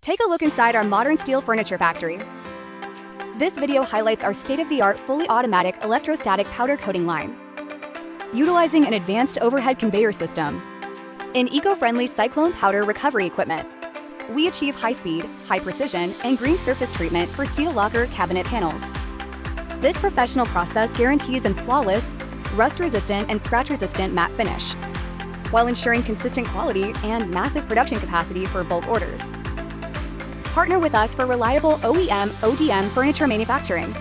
Take a look inside our modern steel furniture factory. This video highlights our state-of-the-art fully automatic electrostatic powder coating line. Utilizing an advanced overhead conveyor system and eco-friendly cyclone powder recovery equipment, we achieve high speed, high precision, and green surface treatment for steel locker cabinet panels. This professional process guarantees a flawless, rust-resistant, and scratch-resistant matte finish, while ensuring consistent quality and massive production capacity for bulk orders. Partner with us for reliable OEM/ODM furniture manufacturing.